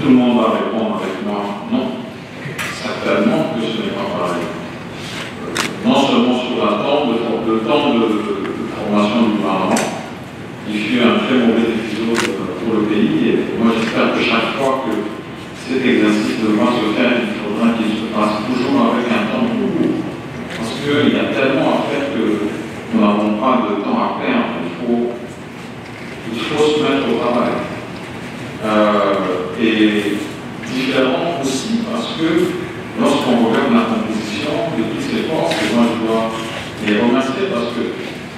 Tout le monde va répondre avec moi, non. Certainement que ce n'est pas pareil. Non seulement sur le temps de formation du gouvernement, il fut un très mauvais épisode pour le pays, et moi j'espère que chaque fois que cet exercice devra se faire, il faudra qu'il se fasse toujours avec un temps plus court. Parce qu'il y a tellement à faire que nous n'avons pas de temps à perdre. Il faut se mettre au travail. Et différent aussi parce que lorsqu'on regarde la composition de toutes ces forces, et moi je dois les remercier parce que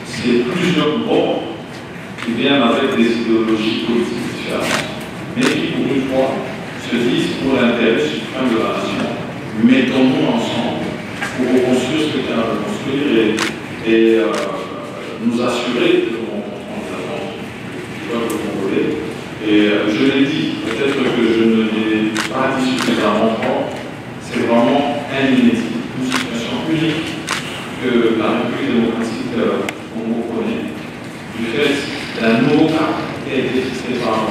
c'est plusieurs bords qui viennent avec des idéologies politiques différentes, mais qui pour une fois se disent pour l'intérêt suprême de la nation, mettons-nous ensemble pour reconstruire ce qu'il y a à reconstruire et nous assurer que l'on comprend les attentes du peuple congolais. Et je l'ai dit, peut-être que je ne l'ai pas dit suffisamment fort, c'est vraiment un inédit, une situation unique que la République démocratique Congo connaît, du fait d'un nouveau cap qui a été fixé par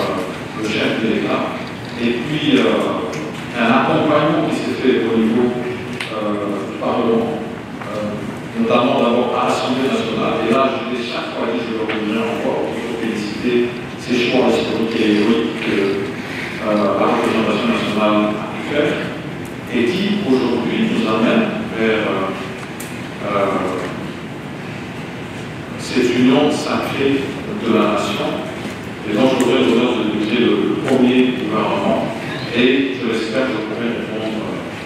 le chef de l'État, et puis un accompagnement qui s'est fait au niveau du Parlement, notamment d'abord à l'Assemblée nationale, et là je l'ai chaque fois dit, je le redirai encore, il faut féliciter ces choix historiques et héroïques que la représentation nationale a pu faire et qui aujourd'hui nous amène vers cette union sacrée de la nation et dont j'aurai l'honneur de diriger le premier gouvernement et je l'espère je pourrai répondre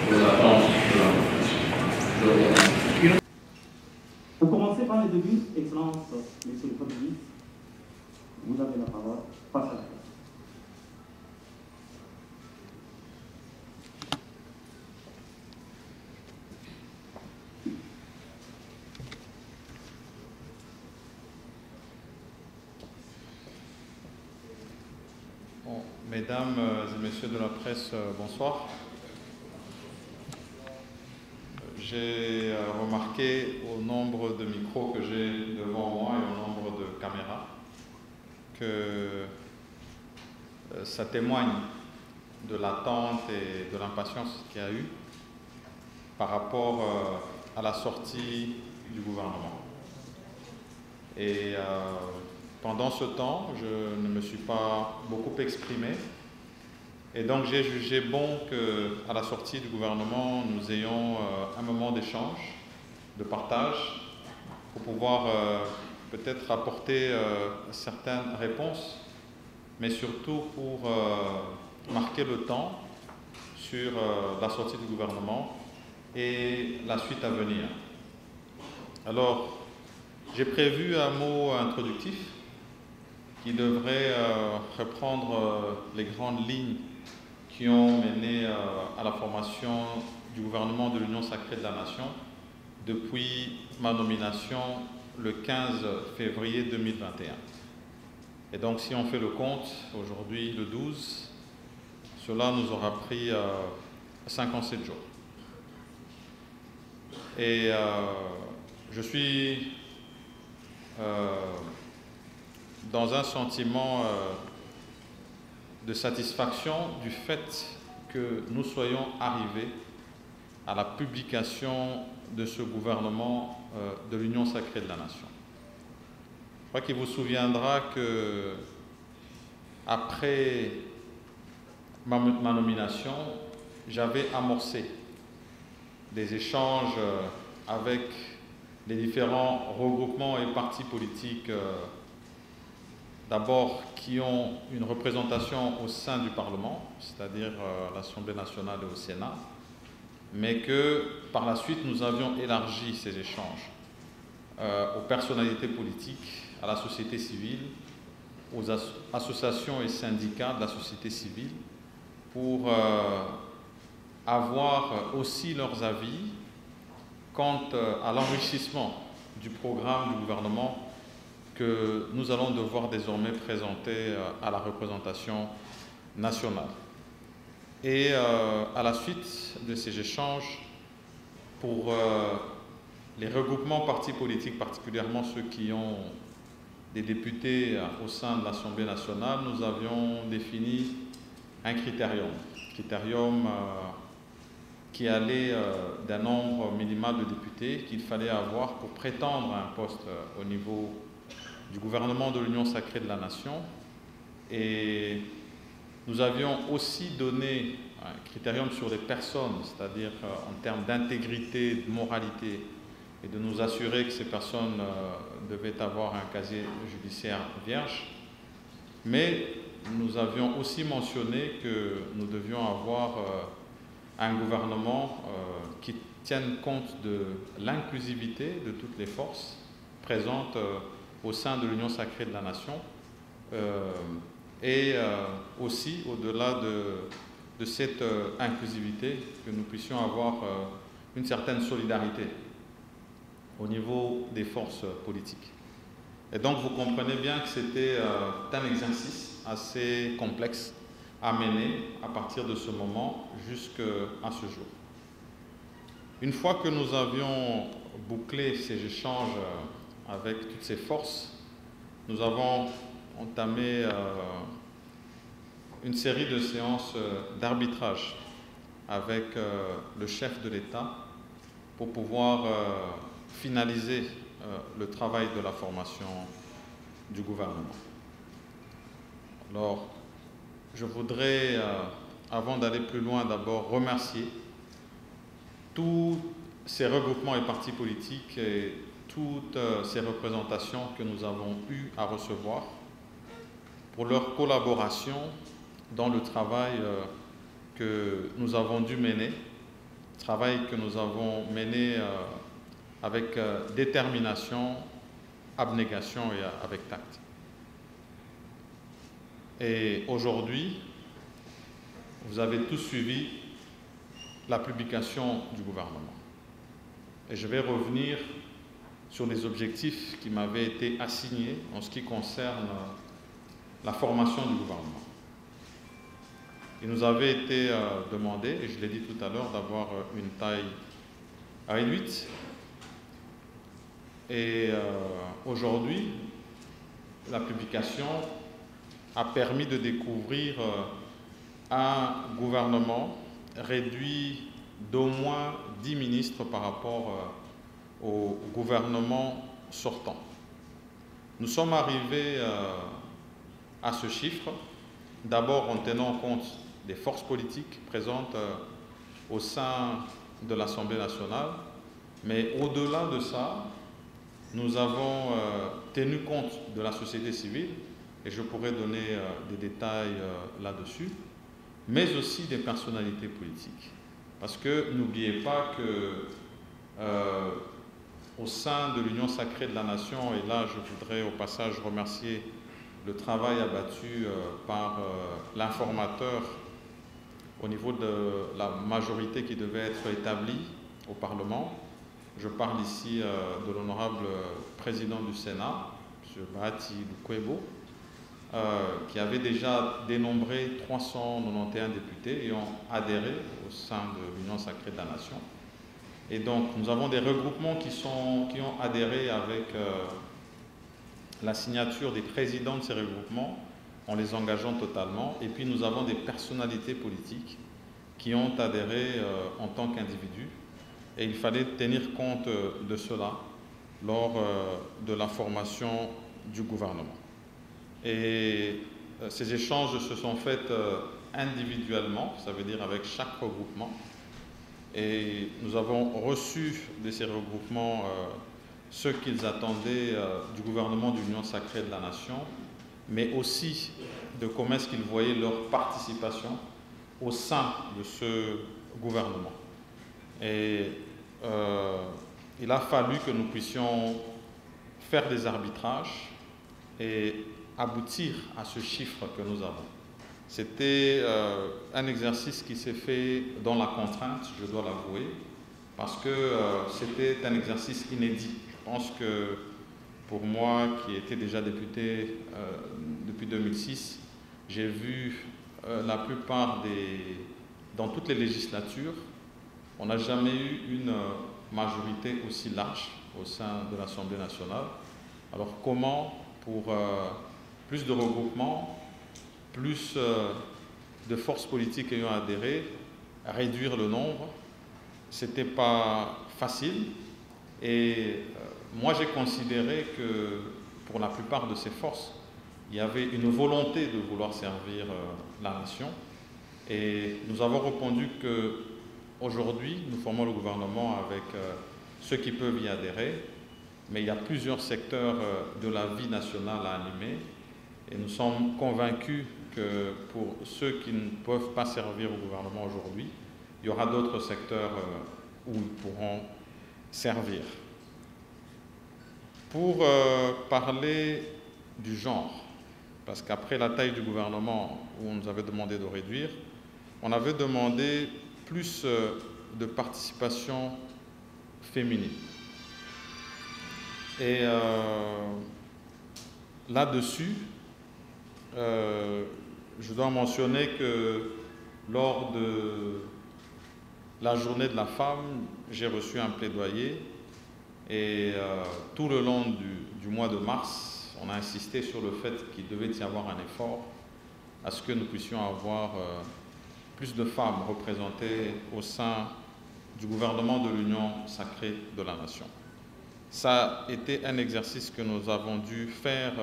aux attentes de la population. Je vous remercie. Pour commencer par les débuts, Excellence, Monsieur le Premier ministre, vous avez la parole. Face à la place. Bon, mesdames et messieurs de la presse, bonsoir. J'ai remarqué au nombre de micros que j'ai devant moi et au nombre de caméras que ça témoigne de l'attente et de l'impatience qu'il y a eu par rapport à la sortie du gouvernement. Et pendant ce temps, je ne me suis pas beaucoup exprimé. Et donc j'ai jugé bon qu'à la sortie du gouvernement, nous ayons un moment d'échange, de partage, pour pouvoir peut-être apporter certaines réponses, mais surtout pour marquer le temps sur la sortie du gouvernement et la suite à venir. Alors, j'ai prévu un mot introductif qui devrait reprendre les grandes lignes qui ont mené à la formation du gouvernement de l'Union sacrée de la nation depuis ma nomination le 15 février 2021. Et donc si on fait le compte, aujourd'hui le 12, cela nous aura pris 57 jours. Et je suis dans un sentiment de satisfaction du fait que nous soyons arrivés à la publication de ce gouvernement de l'Union sacrée de la nation. Je crois qu'il vous souviendra que après ma nomination, j'avais amorcé des échanges avec les différents regroupements et partis politiques d'abord qui ont une représentation au sein du Parlement, c'est-à-dire l'Assemblée nationale et au Sénat, mais que par la suite nous avions élargi ces échanges aux personnalités politiques, à la société civile, aux associations et syndicats de la société civile, pour avoir aussi leurs avis quant à l'enrichissement du programme du gouvernement que nous allons devoir désormais présenter à la représentation nationale. Et à la suite de ces échanges, pour les regroupements partis politiques, particulièrement ceux qui ont des députés au sein de l'Assemblée nationale, nous avions défini un critérium qui allait d'un nombre minimal de députés qu'il fallait avoir pour prétendre à un poste au niveau du gouvernement de l'Union sacrée de la Nation. Et nous avions aussi donné un critérium sur les personnes, c'est-à-dire en termes d'intégrité, de moralité, et de nous assurer que ces personnes devaient avoir un casier judiciaire vierge. Mais nous avions aussi mentionné que nous devions avoir un gouvernement qui tienne compte de l'inclusivité de toutes les forces présentes au sein de l'Union sacrée de la Nation et aussi au-delà de cette inclusivité, que nous puissions avoir une certaine solidarité au niveau des forces politiques. Et donc vous comprenez bien que c'était un exercice assez complexe à mener à partir de ce moment jusqu'à ce jour. Une fois que nous avions bouclé ces échanges avec toutes ces forces, nous avons entamé une série de séances d'arbitrage avec le chef de l'État pour pouvoir finaliser le travail de la formation du gouvernement. Alors, je voudrais, avant d'aller plus loin, d'abord remercier tous ces regroupements et partis politiques et toutes ces représentations que nous avons eu à recevoir pour leur collaboration dans le travail que nous avons dû mener, travail que nous avons mené avec détermination, abnégation et avec tact. Et aujourd'hui, vous avez tous suivi la publication du gouvernement. Et je vais revenir sur les objectifs qui m'avaient été assignés en ce qui concerne la formation du gouvernement. Il nous avait été demandé, et je l'ai dit tout à l'heure, d'avoir une taille réduite. Et aujourd'hui, la publication a permis de découvrir un gouvernement réduit d'au moins 10 ministres par rapport au gouvernement sortant. Nous sommes arrivés à ce chiffre, d'abord en tenant compte des forces politiques présentes au sein de l'Assemblée nationale, mais au-delà de ça, nous avons tenu compte de la société civile, et je pourrais donner des détails là-dessus, mais aussi des personnalités politiques. Parce que n'oubliez pas que au sein de l'Union sacrée de la Nation, et là je voudrais au passage remercier le travail abattu par l'informateur au niveau de la majorité qui devait être établie au Parlement. Je parle ici de l'honorable président du Sénat, M. Bahati Lukwebo, qui avait déjà dénombré 391 députés et ont adhéré au sein de l'Union sacrée de la Nation. Et donc nous avons des regroupements qui ont adhéré avec la signature des présidents de ces regroupements en les engageant totalement. Et puis nous avons des personnalités politiques qui ont adhéré en tant qu'individus. Et il fallait tenir compte de cela lors de la formation du gouvernement. Et ces échanges se sont faits individuellement, ça veut dire avec chaque regroupement. Et nous avons reçu de ces regroupements ce qu'ils attendaient du gouvernement de l'Union sacrée de la Nation, mais aussi de comment est-ce qu'ils voyaient leur participation au sein de ce gouvernement. Et il a fallu que nous puissions faire des arbitrages et aboutir à ce chiffre que nous avons. C'était un exercice qui s'est fait dans la contrainte, je dois l'avouer, parce que c'était un exercice inédit. Je pense que pour moi, qui étais déjà député depuis 2006, j'ai vu la plupart dans toutes les législatures, on n'a jamais eu une majorité aussi large au sein de l'Assemblée nationale. Alors comment, pour plus de regroupement, plus de forces politiques ayant adhéré, réduire le nombre. Ce n'était pas facile. Et moi, j'ai considéré que pour la plupart de ces forces, il y avait une volonté de vouloir servir la nation. Et nous avons répondu qu'aujourd'hui, nous formons le gouvernement avec ceux qui peuvent y adhérer, mais il y a plusieurs secteurs de la vie nationale à animer. Et nous sommes convaincus que pour ceux qui ne peuvent pas servir au gouvernement aujourd'hui, il y aura d'autres secteurs où ils pourront servir. Pour parler du genre, parce qu'après la taille du gouvernement où on nous avait demandé de réduire, on avait demandé plus de participation féminine. Et là-dessus, je dois mentionner que lors de la journée de la femme, j'ai reçu un plaidoyer et tout le long du mois de mars, on a insisté sur le fait qu'il devait y avoir un effort à ce que nous puissions avoir plus de femmes représentées au sein du gouvernement de l'Union sacrée de la nation. Ça a été un exercice que nous avons dû faire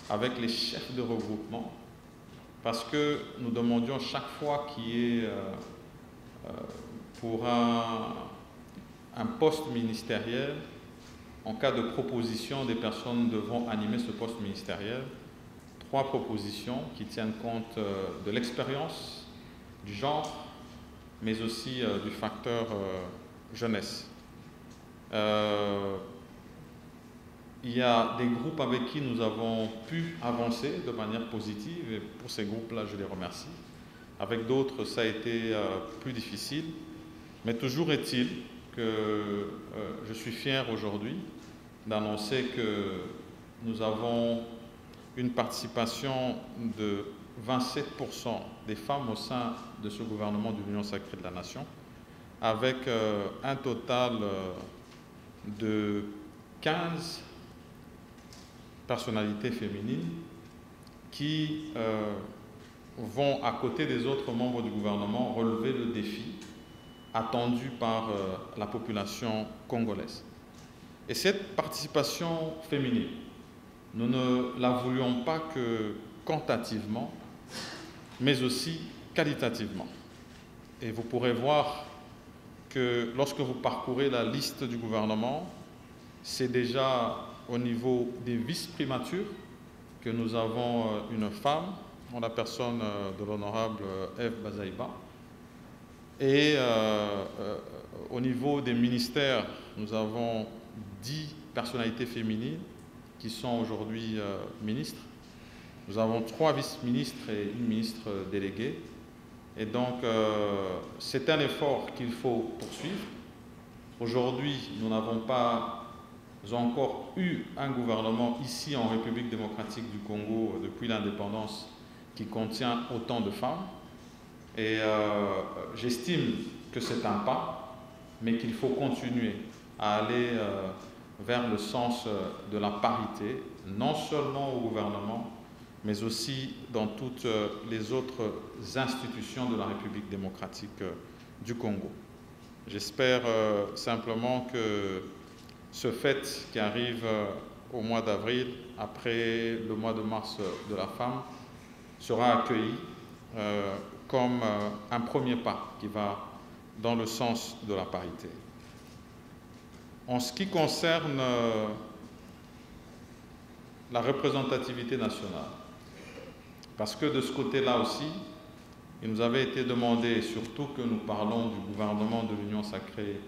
avec les chefs de regroupement parce que nous demandions chaque fois qu'il y ait pour un poste ministériel, en cas de proposition, des personnes devront animer ce poste ministériel, 3 propositions qui tiennent compte de l'expérience, du genre, mais aussi du facteur jeunesse. Il y a des groupes avec qui nous avons pu avancer de manière positive et pour ces groupes-là, je les remercie. Avec d'autres, ça a été plus difficile, mais toujours est-il que je suis fier aujourd'hui d'annoncer que nous avons une participation de 27% des femmes au sein de ce gouvernement de l'Union sacrée de la nation, avec un total de 15 personnalités féminines qui vont, à côté des autres membres du gouvernement, relever le défi attendu par la population congolaise. Et cette participation féminine, nous ne la voulions pas que quantitativement, mais aussi qualitativement. Et vous pourrez voir que lorsque vous parcourez la liste du gouvernement, c'est déjà au niveau des vice-primatures que nous avons une femme, en la personne de l'honorable Ève Bazaïba. Et au niveau des ministères, nous avons 10 personnalités féminines qui sont aujourd'hui ministres. Nous avons 3 vice-ministres et une ministre déléguée. Et donc, c'est un effort qu'il faut poursuivre. Aujourd'hui, nous n'avons pas encore eu un gouvernement ici en République démocratique du Congo depuis l'indépendance qui contient autant de femmes. Et j'estime que c'est un pas, mais qu'il faut continuer à aller vers le sens de la parité, non seulement au gouvernement, mais aussi dans toutes les autres institutions de la République démocratique du Congo. J'espère simplement que ce fait qui arrive au mois d'avril, après le mois de mars de la femme, sera accueilli comme un premier pas qui va dans le sens de la parité. En ce qui concerne la représentativité nationale, parce que de ce côté-là aussi, il nous avait été demandé, surtout que nous parlons du gouvernement de l'Union sacrée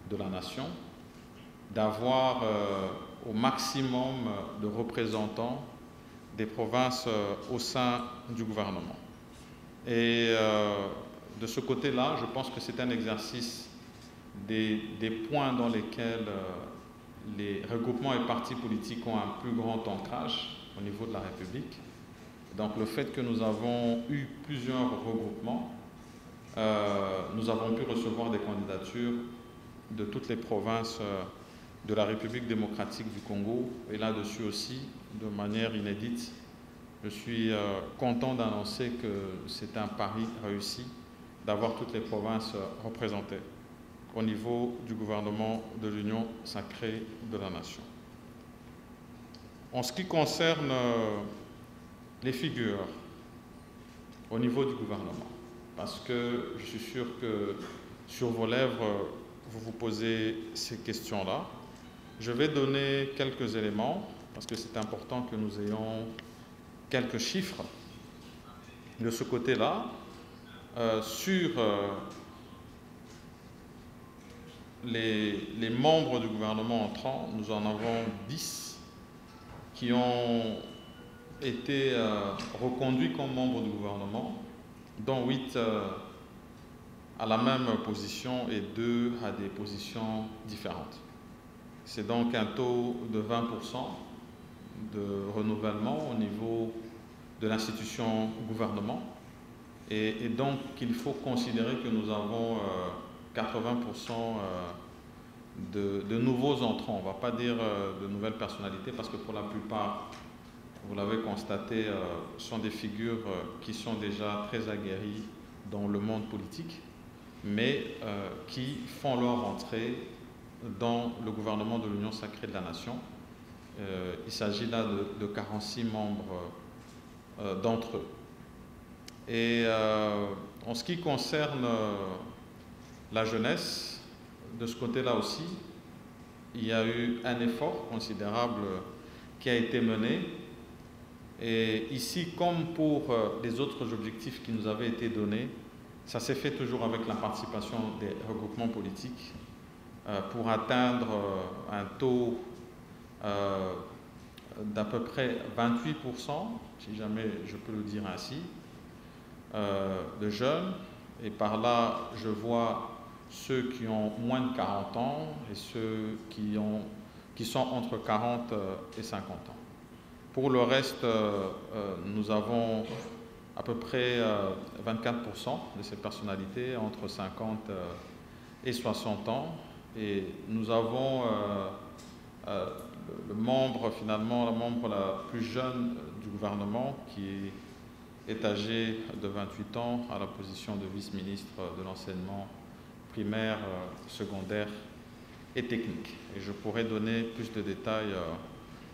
de la nation, d'avoir au maximum de représentants des provinces au sein du gouvernement. Et de ce côté-là, je pense que c'est un exercice des points dans lesquels les regroupements et partis politiques ont un plus grand ancrage au niveau de la République. Donc le fait que nous avons eu plusieurs regroupements, nous avons pu recevoir des candidatures de toutes les provinces de la République démocratique du Congo, et là-dessus aussi, de manière inédite, Je suis content d'annoncer que c'est un pari réussi d'avoir toutes les provinces représentées au niveau du gouvernement de l'Union sacrée de la nation. En ce qui concerne les figures au niveau du gouvernement, parce que je suis sûr que sur vos lèvres, vous vous posez ces questions-là. Je vais donner quelques éléments, parce que c'est important que nous ayons quelques chiffres de ce côté-là. Sur les membres du gouvernement entrant, nous en avons 10 qui ont été reconduits comme membres du gouvernement, dont 8 à la même position et 2 à des positions différentes. C'est donc un taux de 20% de renouvellement au niveau de l'institution gouvernement. Et donc, il faut considérer que nous avons 80% de nouveaux entrants. On ne va pas dire de nouvelles personnalités parce que pour la plupart, vous l'avez constaté, sont des figures qui sont déjà très aguerries dans le monde politique, mais qui font leur entrée dans le gouvernement de l'Union sacrée de la nation. Il s'agit là de 46 membres d'entre eux. Et en ce qui concerne la jeunesse, de ce côté-là aussi, il y a eu un effort considérable qui a été mené. Et ici, comme pour les autres objectifs qui nous avaient été donnés, ça s'est fait toujours avec la participation des regroupements politiques pour atteindre un taux d'à peu près 28%, si jamais je peux le dire ainsi, de jeunes. Et par là, je vois ceux qui ont moins de 40 ans et ceux qui sont entre 40 et 50 ans. Pour le reste, nous avons à peu près 24% de ces personnalités entre 50 et 60 ans. Et nous avons le membre, finalement, la membre la plus jeune du gouvernement qui est âgé de 28 ans à la position de vice-ministre de l'enseignement primaire, secondaire et technique. Et je pourrais donner plus de détails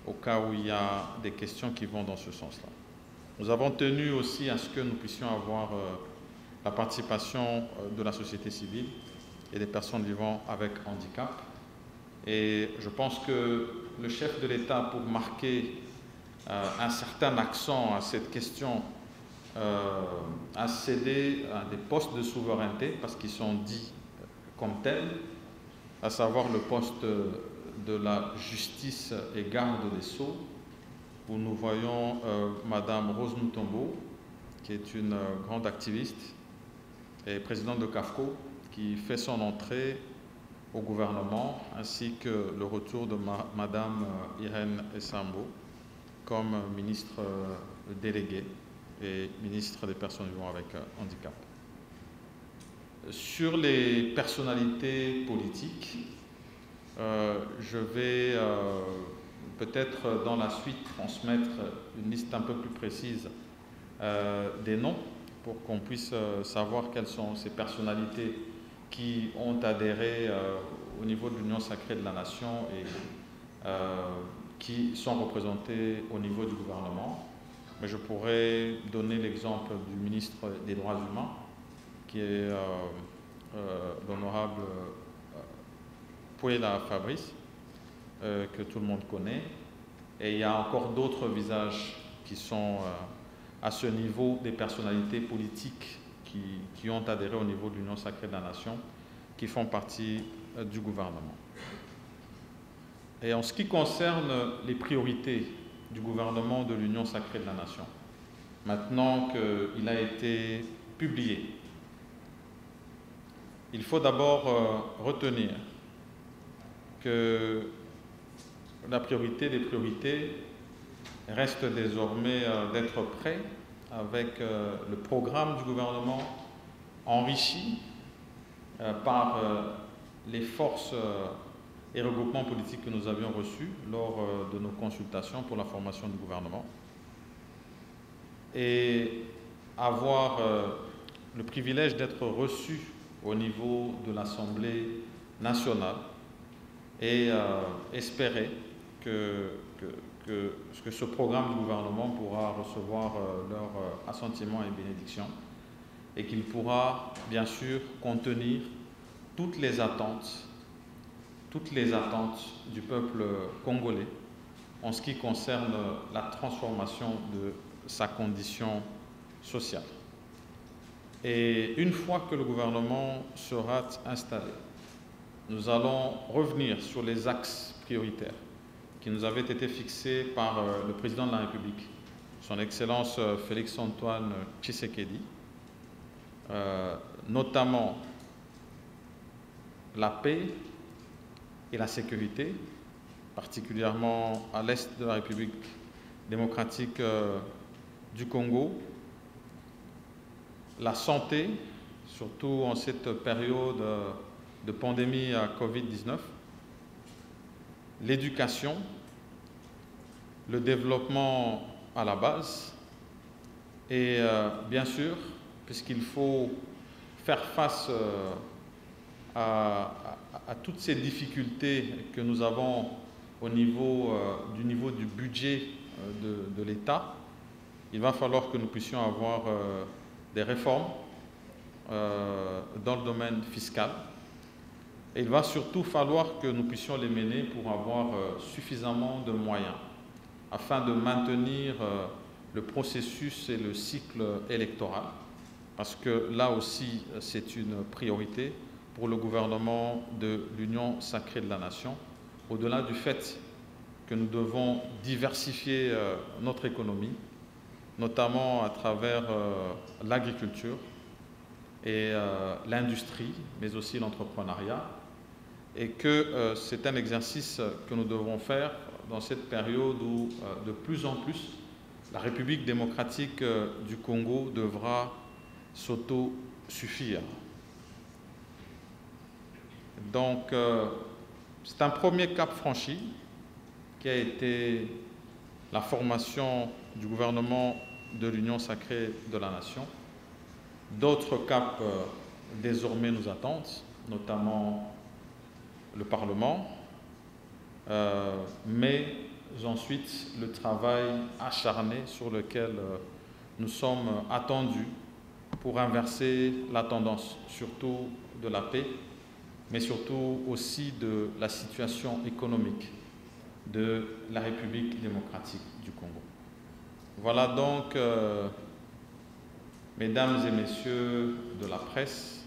au cas où il y a des questions qui vont dans ce sens-là. Nous avons tenu aussi à ce que nous puissions avoir la participation de la société civile et des personnes vivant avec handicap. Et je pense que le chef de l'État, pour marquer un certain accent à cette question, a cédé à des postes de souveraineté, parce qu'ils sont dits comme tels, à savoir le poste de la justice et garde des Sceaux, où nous voyons Madame Rose Mutombo, qui est une grande activiste et présidente de CAFCO, qui fait son entrée au gouvernement, ainsi que le retour de Madame Irène Essambo comme ministre déléguée et ministre des personnes vivant avec handicap. Sur les personnalités politiques, je vais peut-être dans la suite transmettre une liste un peu plus précise des noms pour qu'on puisse savoir quelles sont ces personnalités qui ont adhéré au niveau de l'Union sacrée de la nation et qui sont représentées au niveau du gouvernement. Mais je pourrais donner l'exemple du ministre des Droits humains, qui est l'honorable Pouela Fabrice, que tout le monde connaît. Et il y a encore d'autres visages qui sont à ce niveau des personnalités politiques qui ont adhéré au niveau de l'Union sacrée de la nation, qui font partie du gouvernement. Et en ce qui concerne les priorités du gouvernement de l'Union sacrée de la nation, maintenant qu'il a été publié, il faut d'abord retenir que la priorité des priorités reste désormais d'être prêt avec le programme du gouvernement enrichi par les forces et regroupements politiques que nous avions reçus lors de nos consultations pour la formation du gouvernement. et avoir le privilège d'être reçu au niveau de l'Assemblée nationale et espérer que ce programme du gouvernement pourra recevoir leur assentiment et bénédiction et qu'il pourra bien sûr contenir toutes les attentes du peuple congolais en ce qui concerne la transformation de sa condition sociale. Et une fois que le gouvernement sera installé, nous allons revenir sur les axes prioritaires qui nous avaient été fixés par le président de la République, son Excellence Félix-Antoine Tshisekedi, notamment la paix et la sécurité, particulièrement à l'est de la République démocratique du Congo, la santé, surtout en cette période de pandémie à Covid-19, l'éducation, le développement à la base et bien sûr, puisqu'il faut faire face à toutes ces difficultés que nous avons au niveau du budget de l'État, il va falloir que nous puissions avoir des réformes dans le domaine fiscal. Et il va surtout falloir que nous puissions les mener pour avoir suffisamment de moyens afin de maintenir le processus et le cycle électoral, parce que là aussi c'est une priorité pour le gouvernement de l'Union sacrée de la nation, au-delà du fait que nous devons diversifier notre économie, notamment à travers l'agriculture et l'industrie, mais aussi l'entrepreneuriat, et que c'est un exercice que nous devons faire dans cette période où de plus en plus la République démocratique du Congo devra s'autosuffire. Donc c'est un premier cap franchi qui a été la formation du gouvernement de l'Union sacrée de la nation. D'autres caps désormais nous attendent, notamment le Parlement, mais ensuite le travail acharné sur lequel nous sommes attendus pour inverser la tendance, surtout de la paix, mais surtout aussi de la situation économique de la République démocratique du Congo. Voilà donc, mesdames et messieurs de la presse,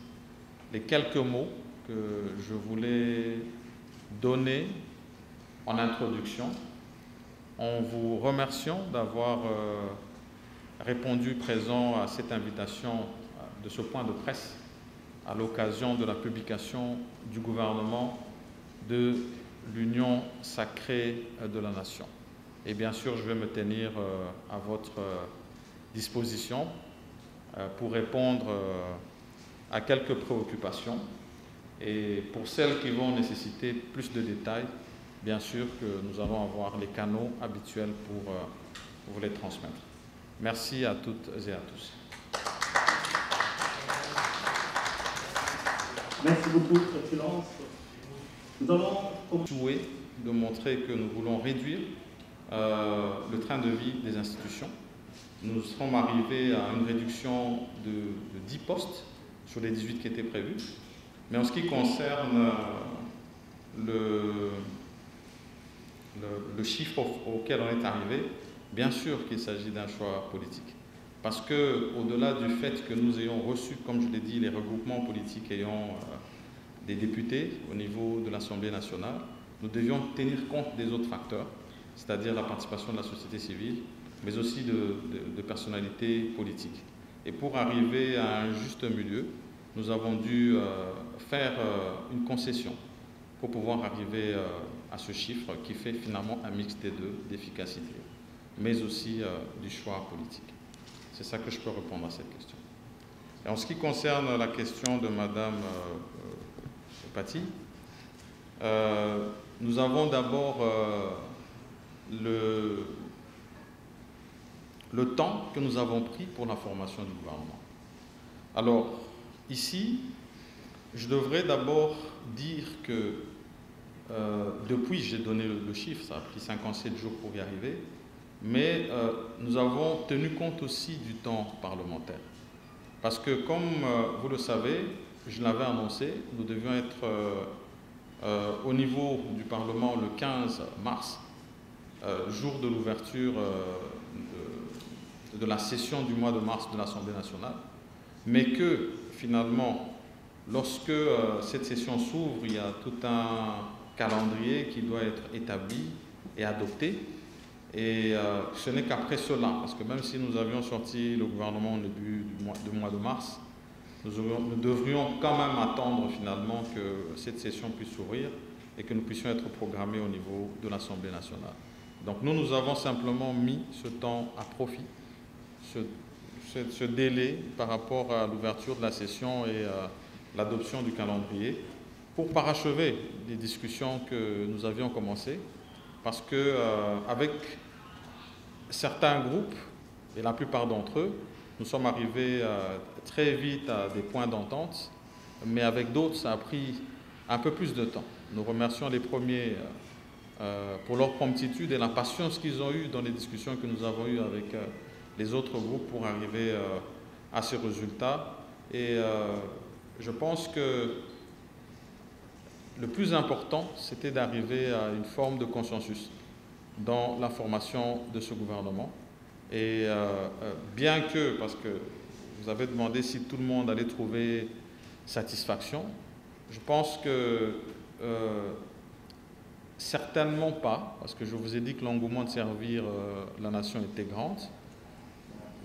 les quelques mots que je voulais donner en introduction, en vous remerciant d'avoir répondu présent à cette invitation de ce point de presse à l'occasion de la publication du gouvernement de l'Union sacrée de la nation. Et bien sûr, je vais me tenir à votre disposition pour répondre à quelques préoccupations. Et pour celles qui vont nécessiter plus de détails, bien sûr que nous allons avoir les canaux habituels pour vous les transmettre. Merci à toutes et à tous. Merci beaucoup, Excellence. Nous allons souhait de montrer que nous voulons réduire le train de vie des institutions. Nous serons arrivés à une réduction de 10 postes sur les 18 qui étaient prévus. Mais en ce qui concerne le chiffre auquel on est arrivé, bien sûr qu'il s'agit d'un choix politique. Parce que, au-delà du fait que nous ayons reçu, comme je l'ai dit, les regroupements politiques ayant des députés au niveau de l'Assemblée nationale, nous devions tenir compte des autres facteurs, c'est-à-dire la participation de la société civile, mais aussi de personnalités politiques. Et pour arriver à un juste milieu, nous avons dû faire une concession pour pouvoir arriver à ce chiffre qui fait finalement un mix des deux, d'efficacité, mais aussi du choix politique. C'est ça que je peux répondre à cette question. Et en ce qui concerne la question de Madame Paty, nous avons d'abord le temps que nous avons pris pour la formation du gouvernement. Alors, ici, je devrais d'abord dire que depuis, j'ai donné le chiffre, ça a pris 57 jours pour y arriver, mais nous avons tenu compte aussi du temps parlementaire. Parce que, comme vous le savez, je l'avais annoncé, nous devions être au niveau du Parlement le 15 mars, jour de l'ouverture de la session du mois de mars de l'Assemblée nationale, mais que finalement, lorsque cette session s'ouvre, il y a tout un calendrier qui doit être établi et adopté, et ce n'est qu'après cela, parce que même si nous avions sorti le gouvernement au début du mois de mars, nous devrions quand même attendre finalement que cette session puisse s'ouvrir et que nous puissions être programmés au niveau de l'Assemblée nationale. Donc nous avons simplement mis ce temps à profit, ce délai par rapport à l'ouverture de la session et l'adoption du calendrier pour parachever les discussions que nous avions commencées, parce que avec certains groupes, et la plupart d'entre eux, nous sommes arrivés très vite à des points d'entente, mais avec d'autres, ça a pris un peu plus de temps. Nous remercions les premiers pour leur promptitude et la patience qu'ils ont eue dans les discussions que nous avons eues avec les autres groupes pour arriver à ces résultats. Et je pense que le plus important, c'était d'arriver à une forme de consensus dans la formation de ce gouvernement. Et bien que, parce que vous avez demandé si tout le monde allait trouver satisfaction, je pense que certainement pas, parce que je vous ai dit que l'engouement de servir la nation était grand,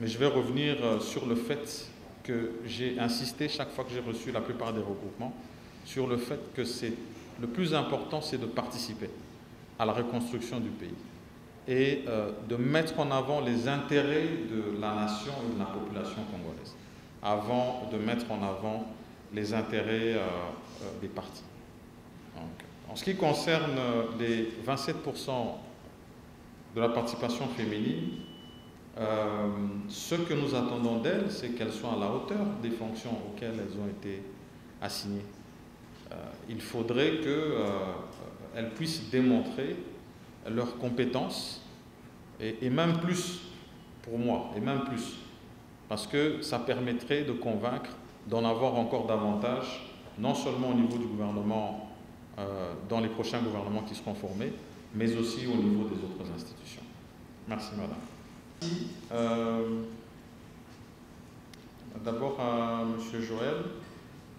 mais je vais revenir sur le fait que j'ai insisté chaque fois que j'ai reçu la plupart des regroupements, sur le fait que le plus important, c'est de participer à la reconstruction du pays et de mettre en avant les intérêts de la nation et de la population congolaise, avant de mettre en avant les intérêts des partis. Donc, en ce qui concerne les 27% de la participation féminine, ce que nous attendons d'elles, c'est qu'elles soient à la hauteur des fonctions auxquelles elles ont été assignées. Il faudrait qu'elles puissent démontrer leurs compétences, et même plus pour moi, et même plus, parce que ça permettrait de convaincre d'en avoir encore davantage, non seulement au niveau du gouvernement, dans les prochains gouvernements qui seront formés, mais aussi au niveau des autres institutions. Merci, madame. D'abord à M. Joël,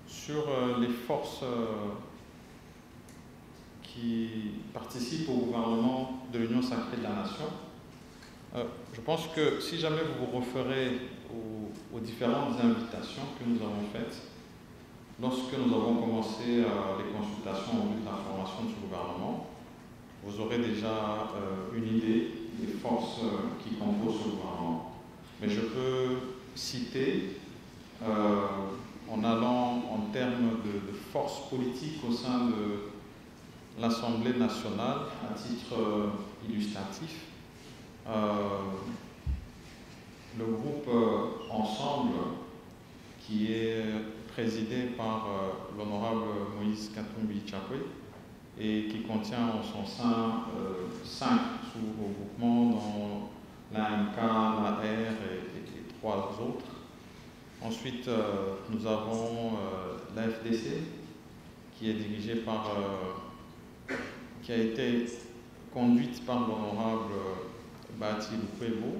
sur les forces qui participent au gouvernement de l'Union sacrée de la nation. Je pense que si jamais vous vous referez aux différentes invitations que nous avons faites, lorsque nous avons commencé les consultations en vue de la formation de ce gouvernement, vous aurez déjà une idée des forces qui composent ce gouvernement. Mais je peux citer, en allant en termes de force politique au sein de l'Assemblée nationale, à titre illustratif, le groupe Ensemble, qui est présidé par l'honorable Moïse Katumbi Tchapwe et qui contient en son sein 5 sous-regroupements, dont l'AMK, l'AR et 3 autres. Ensuite, nous avons la FDC, qui est dirigée par, qui a été conduite par l'honorable Bati Lukwebo,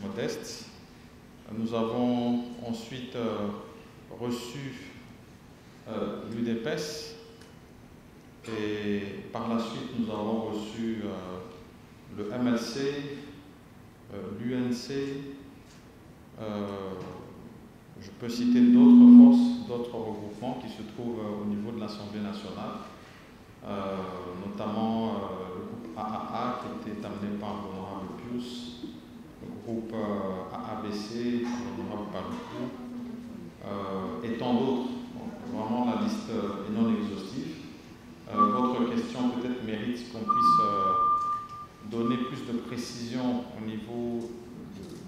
Modeste. Nous avons ensuite reçu l'UDPS et par la suite nous avons reçu le MLC, l'UNC, je peux citer d'autres forces, d'autres regroupements qui se trouvent au niveau de l'Assemblée nationale, notamment le groupe AAA qui était amené par l'honorable Pius, le groupe AABC, l'honorable Paluku, et tant d'autres. Donc, vraiment, la liste est non exhaustive. Votre question peut-être mérite qu'on puisse donner plus de précision au niveau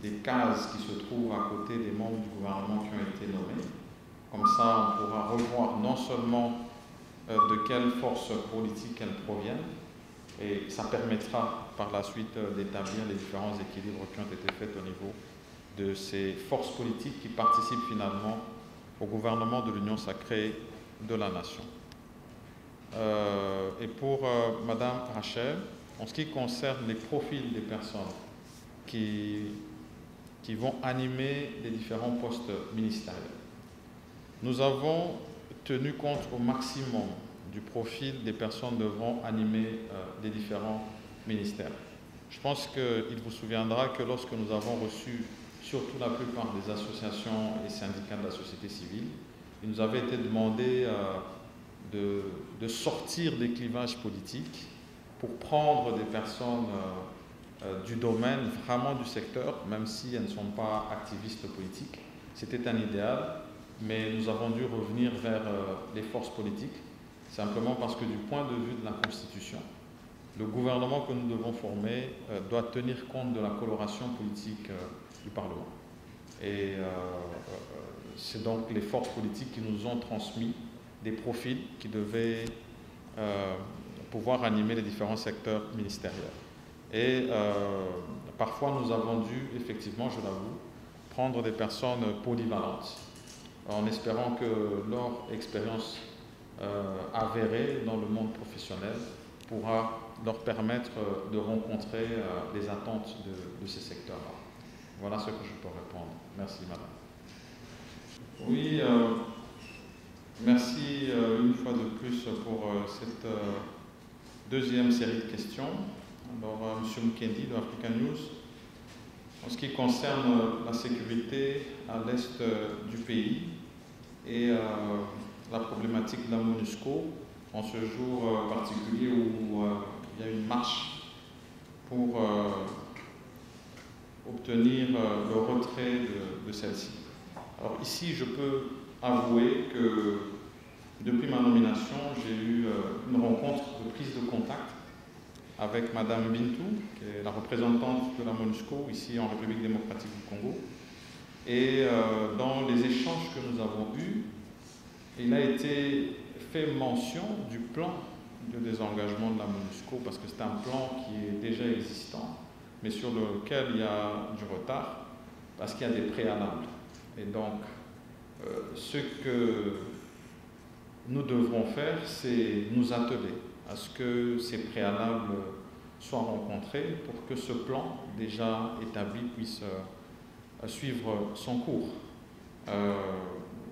des cases qui se trouvent à côté des membres du gouvernement qui ont été nommés. Comme ça, on pourra revoir non seulement de quelle force politique elles proviennent, et ça permettra par la suite d'établir les différents équilibres qui ont été faits au niveau de ces forces politiques qui participent finalement au gouvernement de l'Union sacrée de la nation. Et pour Madame Rachel, en ce qui concerne les profils des personnes qui vont animer les différents postes ministériels, nous avons tenu compte au maximum du profil des personnes devant animer les différents ministères. Je pense qu'il vous souviendra que lorsque nous avons reçu surtout la plupart des associations et syndicats de la société civile, il nous avait été demandé de sortir des clivages politiques pour prendre des personnes du domaine, vraiment du secteur, même si elles ne sont pas activistes politiques. C'était un idéal, mais nous avons dû revenir vers les forces politiques, simplement parce que du point de vue de la Constitution, le gouvernement que nous devons former doit tenir compte de la coloration politique du Parlement. Et c'est donc les forces politiques qui nous ont transmis des profils qui devaient pouvoir animer les différents secteurs ministériels. Et parfois, nous avons dû, effectivement, je l'avoue, prendre des personnes polyvalentes, en espérant que leur expérience avérée dans le monde professionnel pourra leur permettre de rencontrer les attentes de ces secteurs-là. Voilà ce que je peux répondre. Merci, madame. Oui, merci une fois de plus pour cette deuxième série de questions. Alors, M. Mukendi de African News, en ce qui concerne la sécurité à l'est du pays et la problématique de la MONUSCO, en ce jour particulier où il y a une marche pour obtenir le retrait de celle-ci. Alors ici, je peux avouer que depuis ma nomination, j'ai eu une rencontre de prise de contact avec Madame Bintou, qui est la représentante de la MONUSCO ici en République démocratique du Congo. Et dans les échanges que nous avons eus, il a été fait mention du plan de désengagement de la MONUSCO, parce que c'est un plan qui est déjà existant, mais sur lequel il y a du retard, parce qu'il y a des préalables. Et donc, ce que nous devrons faire, c'est nous atteler à ce que ces préalables soient rencontrés pour que ce plan déjà établi puisse suivre son cours.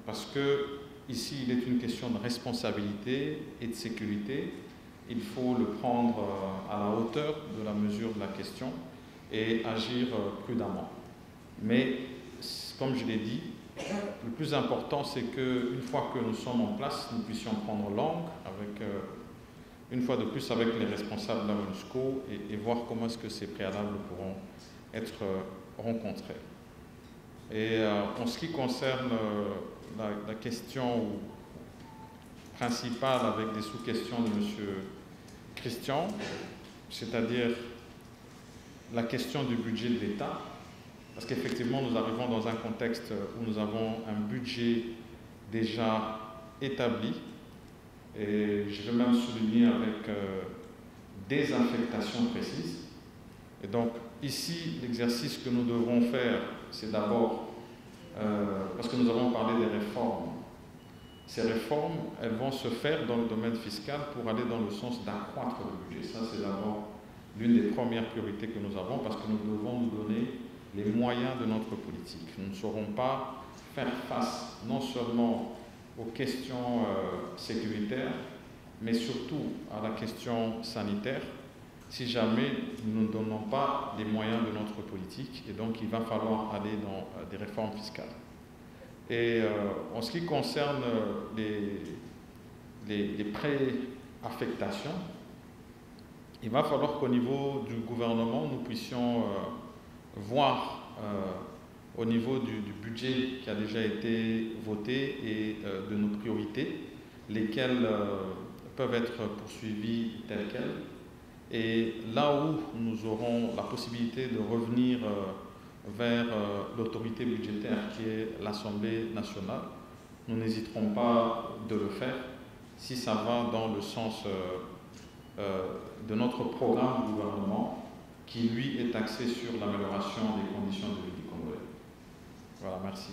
Parce que ici, il est une question de responsabilité et de sécurité. Il faut le prendre à la hauteur de la mesure de la question et agir prudemment. Mais, comme je l'ai dit, le plus important, c'est qu'une fois que nous sommes en place, nous puissions prendre langue avec, une fois de plus, avec les responsables de la MONUSCO et voir comment est-ce que ces préalables pourront être rencontrés. Et en ce qui concerne la question principale avec des sous-questions de M. Christian, c'est-à-dire la question du budget de l'État, parce qu'effectivement nous arrivons dans un contexte où nous avons un budget déjà établi, et je vais même souligner avec des affectations précises. Et donc ici, l'exercice que nous devrons faire, c'est d'abord, parce que nous avons parlé des réformes, ces réformes, elles vont se faire dans le domaine fiscal pour aller dans le sens d'accroître le budget. Ça, c'est d'abord l'une des premières priorités que nous avons, parce que nous devons nous donner les moyens de notre politique. Nous ne saurons pas faire face non seulement aux questions sécuritaires, mais surtout à la question sanitaire, si jamais nous ne donnons pas les moyens de notre politique. Et donc, il va falloir aller dans des réformes fiscales. Et en ce qui concerne les préaffectations, il va falloir qu'au niveau du gouvernement, nous puissions voir au niveau du budget qui a déjà été voté et de nos priorités, lesquelles peuvent être poursuivies telles quelles. Et là où nous aurons la possibilité de revenir vers l'autorité budgétaire qui est l'Assemblée nationale. Nous n'hésiterons pas de le faire si ça va dans le sens de notre programme du gouvernement qui, lui, est axé sur l'amélioration des conditions de vie des Congolais. Voilà, merci.